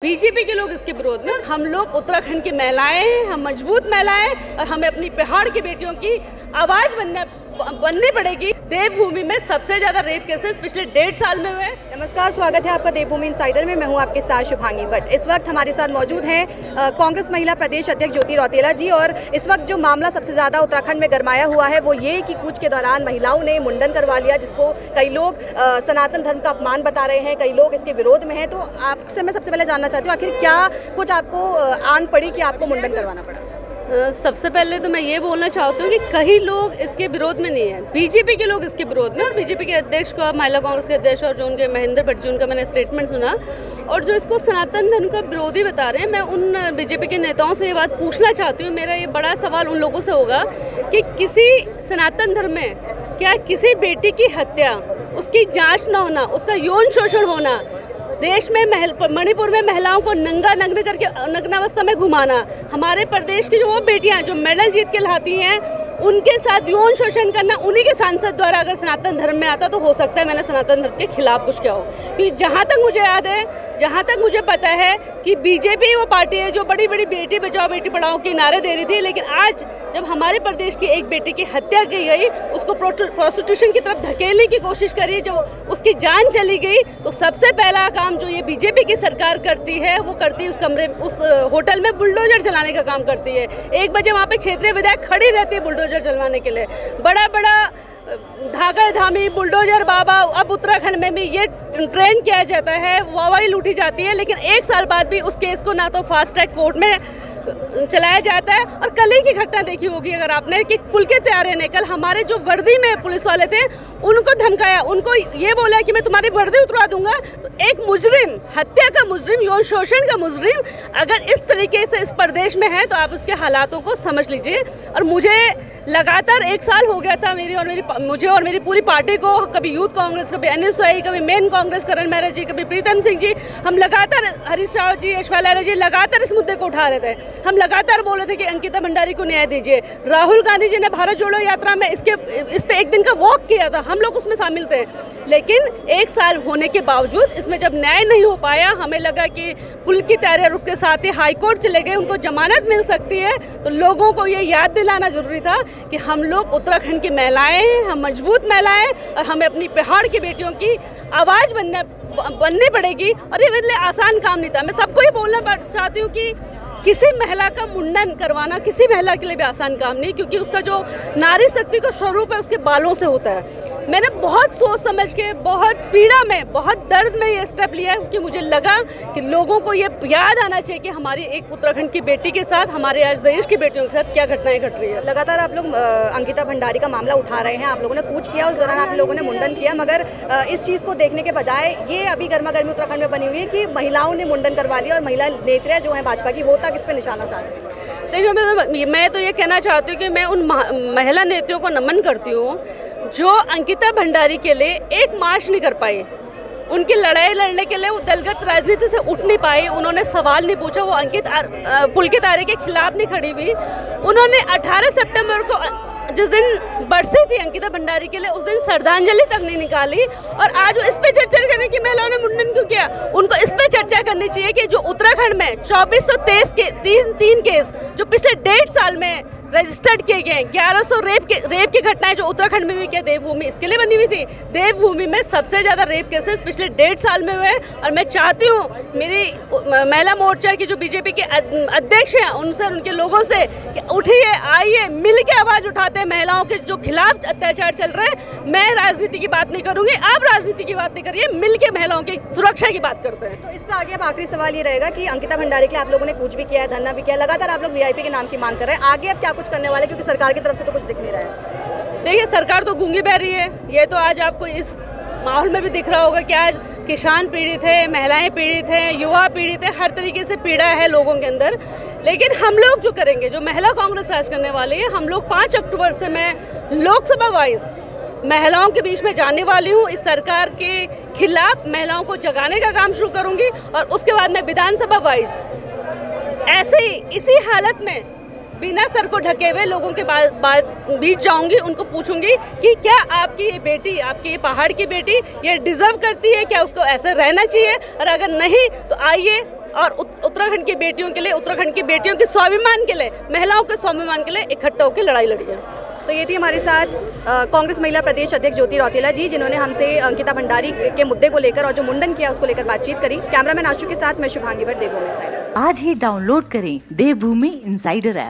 BJP के लोग इसके विरोध में, हम लोग उत्तराखंड की महिलाएं हैं, हम मजबूत महिलाएं और हमें अपनी पहाड़ की बेटियों की आवाज बननी पड़ेगी। देवभूमि में सबसे ज्यादा रेप केसेस पिछले 1.5 साल में हुए। नमस्कार, स्वागत है आपका देवभूमि इनसाइडर में। मैं हूं आपके साथ शुभांगी भट्ट। इस वक्त हमारे साथ मौजूद हैं कांग्रेस महिला प्रदेश अध्यक्ष ज्योति रौतेला जी। और इस वक्त जो मामला सबसे ज्यादा उत्तराखंड में गरमाया हुआ है वो ये कि कूच के दौरान महिलाओं ने मुंडन करवा लिया, जिसको कई लोग सनातन धर्म का अपमान बता रहे हैं, कई लोग इसके विरोध में हैं। तो आपसे मैं सबसे पहले जानना चाहती हूँ, आखिर क्या कुछ आपको आन पड़ी कि आपको मुंडन करवाना पड़ा? सबसे पहले तो मैं ये बोलना चाहती हूँ कि कई लोग इसके विरोध में नहीं है, बीजेपी के लोग इसके विरोध में। और बीजेपी के अध्यक्ष को, महिला कांग्रेस के अध्यक्ष और जो उनके महेंद्र भट्ट जी, उनका मैंने स्टेटमेंट सुना और जो इसको सनातन धर्म का विरोधी बता रहे हैं, मैं उन बीजेपी के नेताओं से ये बात पूछना चाहती हूँ। मेरा ये बड़ा सवाल उन लोगों से होगा कि किसी सनातन धर्म में क्या किसी बेटी की हत्या, उसकी जाँच न होना, उसका यौन शोषण होना, देश में मणिपुर में महिलाओं को नग्न करके नग्नावस्था में घुमाना, हमारे प्रदेश की जो वो बेटियां जो मेडल जीत के लाती हैं उनके साथ यौन शोषण करना, उन्हीं के सांसद द्वारा अगर सनातन धर्म में आता तो हो सकता है मैंने सनातन धर्म के खिलाफ कुछ किया हो। क्योंकि जहाँ तक मुझे याद है, जहाँ तक मुझे पता है कि बीजेपी वो पार्टी है जो बड़ी बड़ी बेटी बचाओ बेटी पढ़ाओ के नारे दे रही थी, लेकिन आज जब हमारे प्रदेश की एक बेटी की हत्या की गई, उसको प्रोस्टिट्यूशन की तरफ धकेलने की कोशिश करी, जब उसकी जान चली गई, तो सबसे पहला काम जो ये बीजेपी की सरकार करती है वो करती है उस होटल में बुलडोजर चलाने का काम करती है। 1 बजे वहाँ पे क्षेत्रीय विधायक खड़ी रहती है बुलडोजर चलवाने के लिए। बड़ा बड़ा धागड़ धामी बुलडोजर बाबा, अब उत्तराखंड में भी ये ट्रेंड किया जाता है, वाहवाही लूटी जाती है, लेकिन 1 साल बाद भी उस केस को ना तो फास्ट ट्रैक कोर्ट में चलाया जाता है। और कल ही की घटना देखी होगी अगर आपने कि पुलकित त्यारे ने कल हमारे जो वर्दी में पुलिस वाले थे उनको धमकाया, उनको ये बोला कि मैं तुम्हारी वर्दी उतरवा दूंगा। तो एक मुजरिम, हत्या का मुजरिम, यौन शोषण का मुजरिम अगर इस तरीके से इस प्रदेश में है तो आप उसके हालातों को समझ लीजिए। और मुझे लगातार 1 साल हो गया था मुझे और मेरी पूरी पार्टी को, कभी यूथ कांग्रेस, कभी NSY, कभी मेन कांग्रेस, करण मेहरा जी, कभी प्रीतम सिंह जी, हम लगातार, हरीश राव जी, यशपाल लहरा जी, लगातार इस मुद्दे को उठा रहे थे। हम लगातार बोल रहे थे कि अंकिता भंडारी को न्याय दीजिए। राहुल गांधी जी ने भारत जोड़ो यात्रा में इस पे 1 दिन का वॉक किया था, हम लोग उसमें शामिल थे। लेकिन 1 साल होने के बावजूद इसमें जब न्याय नहीं हो पाया, हमें लगा कि पुलकित त्यारे और उसके साथ ही हाईकोर्ट चले गए, उनको जमानत मिल सकती है, तो लोगों को ये याद दिलाना जरूरी था कि हम लोग उत्तराखंड की महिलाएं हैं, हम मजबूत महिलाएं और हमें अपनी पहाड़ की बेटियों की आवाज बननी पड़ेगी। और ये मेरे लिए आसान काम नहीं था। मैं सबको ही बोलना चाहती हूँ कि किसी महिला का मुंडन करवाना किसी महिला के लिए भी आसान काम नहीं, क्योंकि उसका जो नारी शक्ति का स्वरूप है उसके बालों से होता है। मैंने बहुत सोच समझ के, बहुत पीड़ा में, बहुत दर्द में ये स्टेप लिया है कि मुझे लगा कि लोगों को ये याद आना चाहिए कि हमारी एक उत्तराखंड की बेटी के साथ, हमारे आज देश की बेटियों के साथ क्या घटनाएं घट रही है। लगातार आप लोग अंकिता भंडारी का मामला उठा रहे हैं, आप लोगों ने कूच किया, उस दौरान आप लोगों ने मुंडन किया, मगर इस चीज़ को देखने के बजाय ये अभी गर्मा गर्मी उत्तराखंड में बनी हुई है कि महिलाओं ने मुंडन करवा लिया और महिला नेत्रियाँ जो है भाजपा की, वो तक इस पर निशाना साध रही है। देखिए, मैं तो ये कहना चाहती हूँ कि मैं उन महिला नेत्रियों को नमन करती हूँ जो अंकिता भंडारी के लिए एक मार्च नहीं कर पाई, उनकी लड़ाई लड़ने के लिए वो दलगत राजनीति से उठ नहीं पाई, उन्होंने सवाल नहीं पूछा, वो पुलकित त्यारे के खिलाफ नहीं खड़ी हुई। उन्होंने 18 सितंबर को, जिस दिन बरसी थी अंकिता भंडारी के लिए, उस दिन श्रद्धांजलि तक नहीं निकाली। और आज वो इस पे चर्चा करने की महिलाओं ने मुंडन क्यों किया? उनको इस पे चर्चा करनी चाहिए कि जो उत्तराखंड में 2423 के 3 केस जो पिछले 1.5 साल में रजिस्टर्ड किए गए, 1100 रेप की घटनाएं जो उत्तराखंड में हुई, क्या देवभूमि इसके लिए बनी हुई थी? देवभूमि में सबसे ज्यादा रेप केसेस पिछले 1.5 साल में हुए। और मैं चाहती हूँ मेरी महिला मोर्चा की जो बीजेपी के अध्यक्ष हैं उनसे, उनके लोगों से कि उठिए, आइए, मिल के आवाज उठाते हैं महिलाओं के जो खिलाफ अत्याचार चल रहे हैं। मैं राजनीति की बात नहीं करूंगी, आप राजनीति की बात नहीं करिए, मिल के महिलाओं की सुरक्षा की बात करते हैं। तो इससे आगे अब आखिरी सवाल ये रहेगा कि अंकिता भंडारी के लिए आप लोगों ने कूच भी किया है, धरना भी किया, लगातार आप लोग VIP के नाम की मांग कर रहे हैं, आगे अब क्या कुछ करने वाले, क्योंकि सरकार की तरफ से तो कुछ दिख नहीं रहा है? देखिए, सरकार तो गूंगी बहरी है, ये तो आज आपको इस माहौल में भी दिख रहा होगा कि आज किसान पीड़ित है, महिलाएं पीड़ित हैं, युवा पीड़ित है, हर तरीके से पीड़ा है लोगों के अंदर। लेकिन हम लोग जो करेंगे, जो महिला कांग्रेस आज करने वाली है, हम लोग 5 अक्टूबर से मैं लोकसभा वाइज महिलाओं के बीच में जाने वाली हूँ। इस सरकार के खिलाफ महिलाओं को जगाने का काम शुरू करूँगी और उसके बाद मैं विधानसभा वाइज ऐसे ही इसी हालत में बिना सर को ढके हुए लोगों के बीच जाऊंगी, उनको पूछूंगी कि क्या आपकी ये बेटी, आपकी ये पहाड़ की बेटी ये डिजर्व करती है, क्या उसको ऐसे रहना चाहिए, और अगर नहीं तो आइए और उत्तराखंड की बेटियों के लिए, उत्तराखंड की बेटियों के स्वाभिमान के लिए, महिलाओं के स्वाभिमान के लिए इकट्ठा होकर लड़ाई लड़ी है। तो ये थी हमारे साथ कांग्रेस महिला प्रदेश अध्यक्ष ज्योति रौतेला जी, जिन्होंने हमसे अंकिता भंडारी के मुद्दे को लेकर और जो मुंडन किया उसको लेकर बातचीत करी। कैमरामैन आशु के साथ मैं शुभांगी भट्ट, देवभूमि इनसाइडर। आज ही डाउनलोड करें देवभूमि इनसाइडर ऐप।